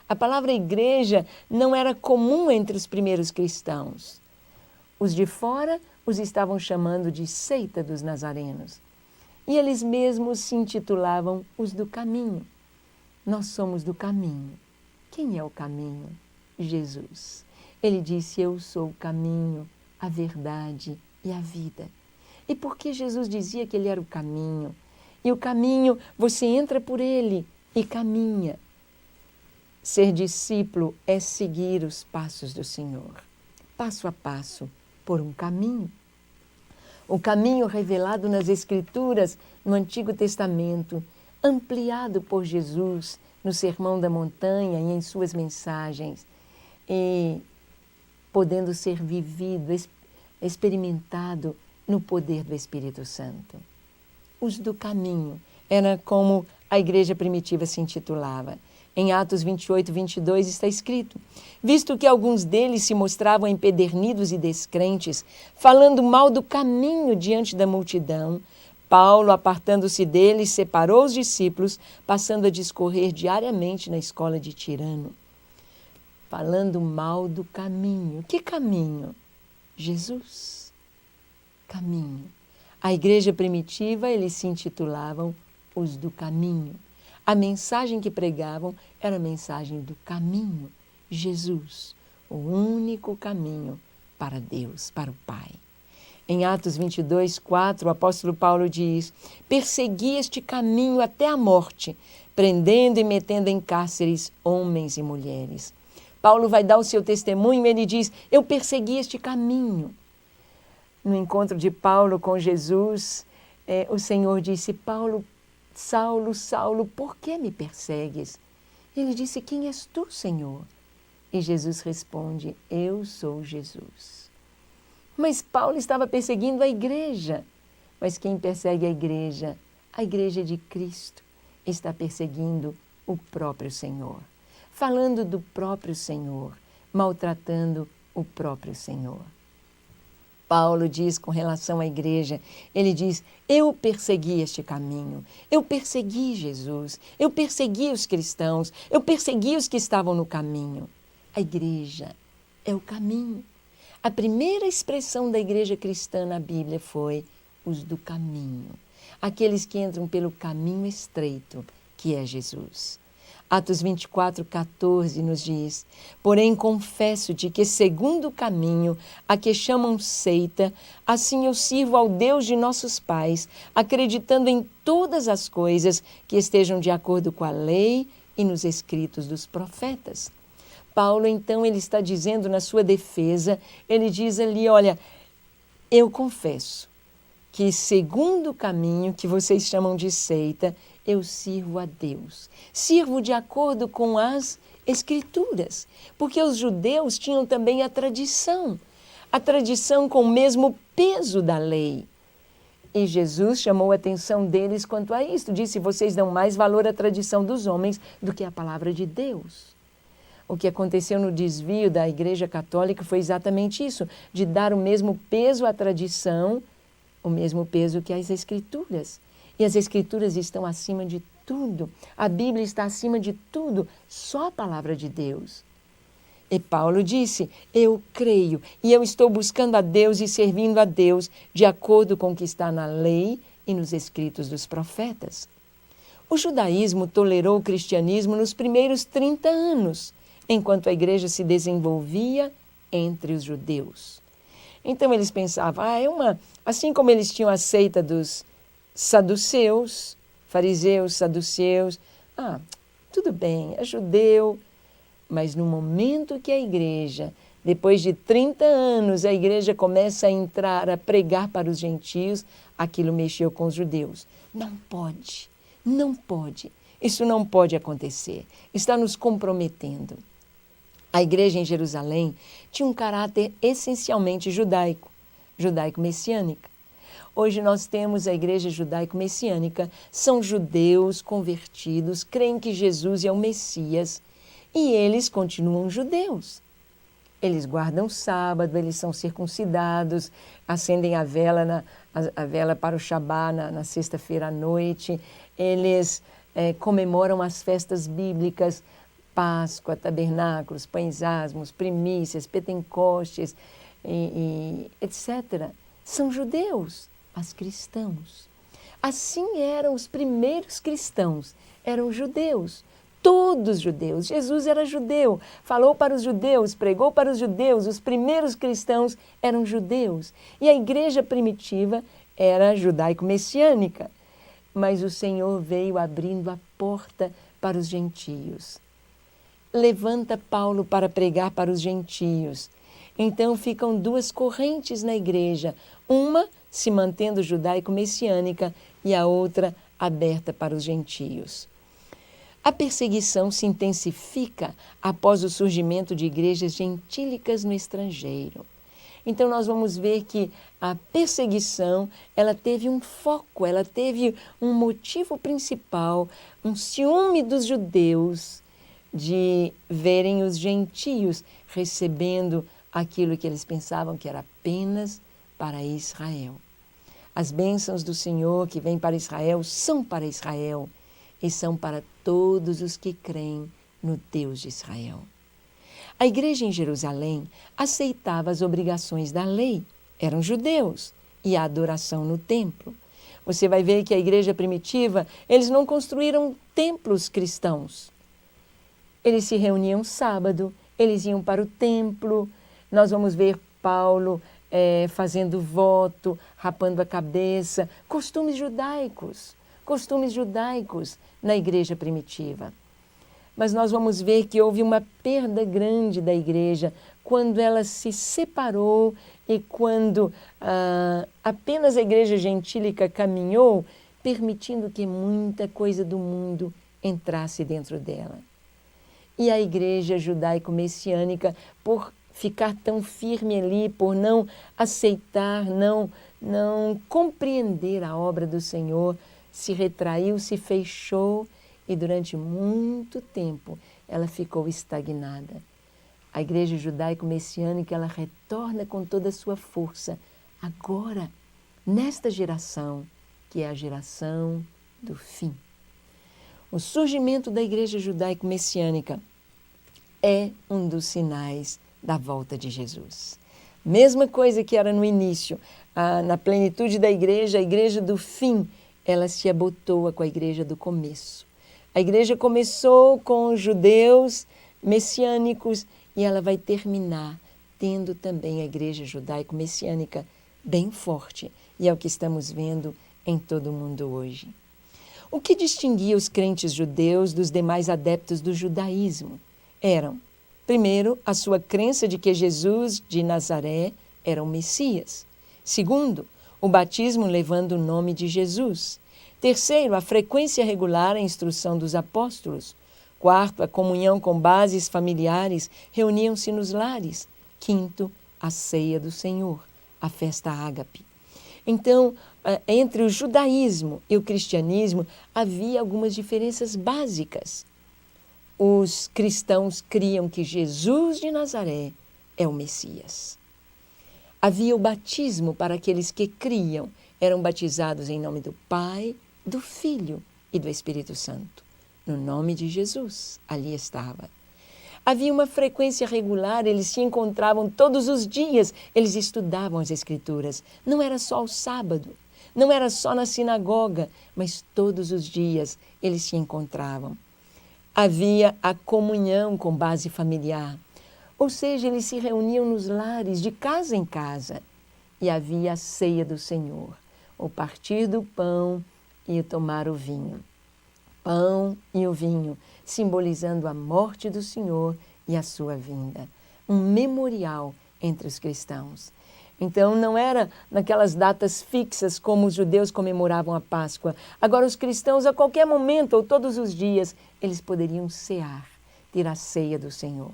A palavra igreja não era comum entre os primeiros cristãos. Os de fora os estavam chamando de seita dos nazarenos. E eles mesmos se intitulavam os do caminho. Nós somos do caminho. Quem é o caminho? Jesus. Ele disse: eu sou o caminho, a verdade e a vida. E por que Jesus dizia que ele era o caminho? E o caminho, você entra por ele e caminha. Ser discípulo é seguir os passos do Senhor, passo a passo, por um caminho. O caminho revelado nas Escrituras, no Antigo Testamento, ampliado por Jesus no Sermão da Montanha e em suas mensagens, e podendo ser vivido, experimentado no poder do Espírito Santo. Os do caminho, era como a igreja primitiva se intitulava. Em Atos 28:22 está escrito: visto que alguns deles se mostravam empedernidos e descrentes, falando mal do caminho diante da multidão, Paulo, apartando-se deles, separou os discípulos, passando a discorrer diariamente na escola de Tirano. Falando mal do caminho. Que caminho? Jesus. Caminho. A igreja primitiva, eles se intitulavam os do caminho. A mensagem que pregavam era a mensagem do caminho. Jesus, o único caminho para Deus, para o Pai. Em Atos 22:4, o apóstolo Paulo diz: persegui este caminho até a morte, prendendo e metendo em cárceres homens e mulheres. Paulo vai dar o seu testemunho, ele diz: eu persegui este caminho. No encontro de Paulo com Jesus, o Senhor disse: Paulo, Saulo, Saulo, por que me persegues? Ele disse, quem és tu, Senhor? E Jesus responde, eu sou Jesus. Mas Paulo estava perseguindo a igreja. Mas quem persegue a igreja de Cristo, está perseguindo o próprio Senhor. Falando do próprio Senhor, maltratando o próprio Senhor. Paulo diz com relação à igreja, ele diz, eu persegui este caminho, eu persegui Jesus, eu persegui os cristãos, eu persegui os que estavam no caminho. A igreja é o caminho. A primeira expressão da igreja cristã na Bíblia foi os do caminho, aqueles que entram pelo caminho estreito, que é Jesus. Atos 24, 14 nos diz, porém confesso-te que segundo o caminho a que chamam seita, assim eu sirvo ao Deus de nossos pais, acreditando em todas as coisas que estejam de acordo com a lei e nos escritos dos profetas. Paulo, então, ele está dizendo na sua defesa, ele diz ali, olha, eu confesso que segundo o caminho que vocês chamam de seita, eu sirvo a Deus. Sirvo de acordo com as Escrituras, porque os judeus tinham também a tradição com o mesmo peso da lei. E Jesus chamou a atenção deles quanto a isto, disse, vocês dão mais valor à tradição dos homens do que à palavra de Deus. O que aconteceu no desvio da Igreja Católica foi exatamente isso, de dar o mesmo peso à tradição, o mesmo peso que às Escrituras. E as Escrituras estão acima de tudo. A Bíblia está acima de tudo, só a palavra de Deus. E Paulo disse, eu creio e eu estou buscando a Deus e servindo a Deus de acordo com o que está na lei e nos escritos dos profetas. O judaísmo tolerou o cristianismo nos primeiros 30 anos, enquanto a igreja se desenvolvia entre os judeus. Então eles pensavam, assim como eles tinham a seita dos saduceus, fariseus, saduceus, tudo bem, é judeu, mas no momento que a igreja, depois de 30 anos, a igreja começa a entrar, a pregar para os gentios, aquilo mexeu com os judeus. Não pode, isso não pode acontecer, está nos comprometendo. A igreja em Jerusalém tinha um caráter essencialmente judaico-messiânica. Hoje nós temos a igreja judaico-messiânica, são judeus convertidos, creem que Jesus é o Messias e eles continuam judeus. Eles guardam o sábado, eles são circuncidados, acendem a vela para o Shabá na sexta-feira à noite, eles comemoram as festas bíblicas, Páscoa, tabernáculos, pães asmos, primícias, pentecostes, etc. São judeus, mas cristãos. Assim eram os primeiros cristãos, eram judeus, todos judeus. Jesus era judeu, falou para os judeus, pregou para os judeus, os primeiros cristãos eram judeus. E a igreja primitiva era judaico-messiânica, mas o Senhor veio abrindo a porta para os gentios. Levanta Paulo para pregar para os gentios. Então ficam duas correntes na igreja, uma se mantendo judaico-messiânica e a outra aberta para os gentios. A perseguição se intensifica após o surgimento de igrejas gentílicas no estrangeiro. Então nós vamos ver que a perseguição, ela teve um foco, ela teve um motivo principal, um ciúme dos judeus, de verem os gentios recebendo aquilo que eles pensavam que era apenas para Israel. As bênçãos do Senhor que vêm para Israel são para Israel e são para todos os que creem no Deus de Israel. A igreja em Jerusalém aceitava as obrigações da lei, eram judeus, e a adoração no templo. Você vai ver que a igreja primitiva, eles não construíram templos cristãos. Eles se reuniam sábado, eles iam para o templo. Nós vamos ver Paulo fazendo voto, rapando a cabeça. Costumes judaicos na igreja primitiva. Mas nós vamos ver que houve uma perda grande da igreja quando ela se separou e quando apenas a igreja gentílica caminhou, permitindo que muita coisa do mundo entrasse dentro dela. E a igreja judaico-messiânica, por ficar tão firme ali, por não aceitar, não compreender a obra do Senhor, se retraiu, se fechou e durante muito tempo ela ficou estagnada. A igreja judaico-messiânica, ela retorna com toda a sua força, agora, nesta geração, que é a geração do fim. O surgimento da igreja judaico-messiânica é um dos sinais da volta de Jesus. Mesma coisa que era no início, na plenitude da igreja, a igreja do fim, ela se abotoa com a igreja do começo. A igreja começou com os judeus messiânicos e ela vai terminar tendo também a igreja judaico-messiânica bem forte. E é o que estamos vendo em todo o mundo hoje. O que distinguia os crentes judeus dos demais adeptos do judaísmo eram, primeiro, a sua crença de que Jesus de Nazaré era o Messias. Segundo, o batismo levando o nome de Jesus. Terceiro, a frequência regular à instrução dos apóstolos. Quarto, a comunhão com bases familiares, reuniam-se nos lares. Quinto, a ceia do Senhor, a festa ágape. Então, entre o judaísmo e o cristianismo, havia algumas diferenças básicas. Os cristãos criam que Jesus de Nazaré é o Messias. Havia o batismo para aqueles que criam, eram batizados em nome do Pai, do Filho e do Espírito Santo. No nome de Jesus, ali estava. Havia uma frequência regular, eles se encontravam todos os dias, eles estudavam as Escrituras. Não era só ao sábado, não era só na sinagoga, mas todos os dias eles se encontravam. Havia a comunhão com base familiar, ou seja, eles se reuniam nos lares, de casa em casa, e havia a ceia do Senhor, o partir do pão e o tomar o vinho. Pão e o vinho, simbolizando a morte do Senhor e a sua vinda. Um memorial entre os cristãos. Então, não era naquelas datas fixas como os judeus comemoravam a Páscoa. Agora, os cristãos, a qualquer momento ou todos os dias, eles poderiam cear, ter a ceia do Senhor.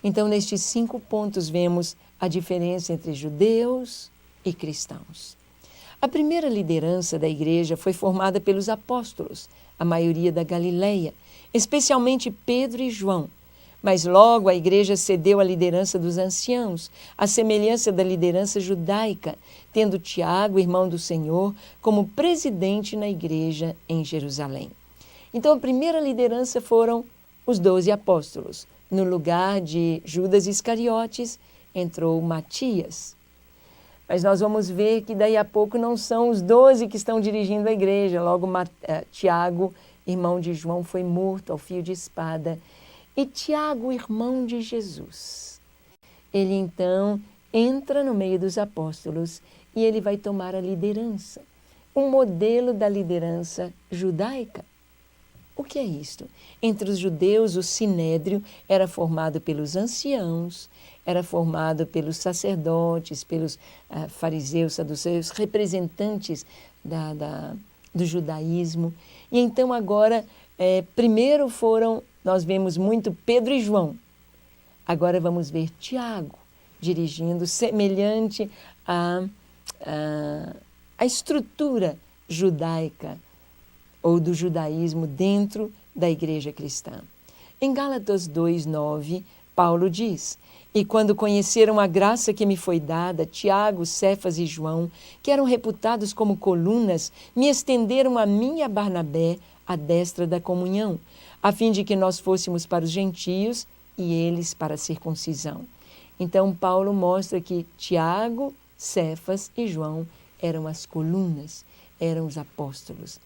Então, nestes 5 pontos, vemos a diferença entre judeus e cristãos. A primeira liderança da igreja foi formada pelos apóstolos, a maioria da Galileia, especialmente Pedro e João. Mas logo a igreja cedeu à liderança dos anciãos, à semelhança da liderança judaica, tendo Tiago, irmão do Senhor, como presidente na igreja em Jerusalém. Então a primeira liderança foram os 12 apóstolos. No lugar de Judas Iscariotes entrou Matias. Mas nós vamos ver que daí a pouco não são os 12 que estão dirigindo a igreja. Logo Tiago, irmão de João, foi morto ao fio de espada. E Tiago, irmão de Jesus, ele então entra no meio dos apóstolos e ele vai tomar a liderança, um modelo da liderança judaica. O que é isto? Entre os judeus, o sinédrio era formado pelos anciãos, era formado pelos sacerdotes, pelos fariseus, saduceus, representantes do judaísmo. E então agora, primeiro nós vemos muito Pedro e João. Agora vamos ver Tiago dirigindo, semelhante à estrutura judaica ou do judaísmo dentro da igreja cristã. Em Gálatas 2:9, Paulo diz: "E quando conheceram a graça que me foi dada, Tiago, Cefas e João, que eram reputados como colunas, me estenderam a mim e a Barnabé à destra da comunhão, a fim de que nós fôssemos para os gentios e eles para a circuncisão." Então Paulo mostra que Tiago, Cefas e João eram as colunas, eram os apóstolos.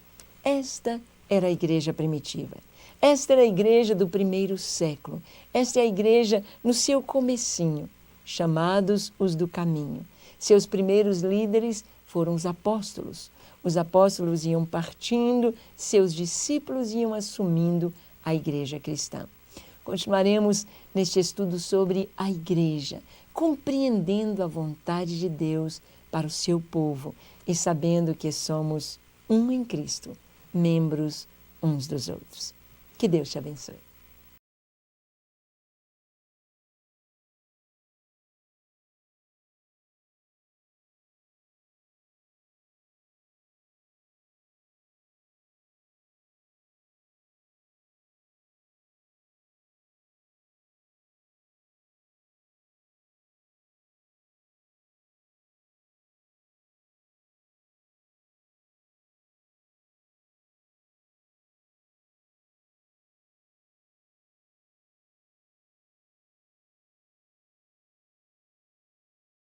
Esta era a igreja primitiva. Esta era a igreja do primeiro século. Esta é a igreja no seu comecinho, chamados os do caminho. Seus primeiros líderes foram os apóstolos. Os apóstolos iam partindo, seus discípulos iam assumindo a igreja cristã. Continuaremos neste estudo sobre a igreja, compreendendo a vontade de Deus para o seu povo e sabendo que somos um em Cristo, membros uns dos outros. Que Deus te abençoe.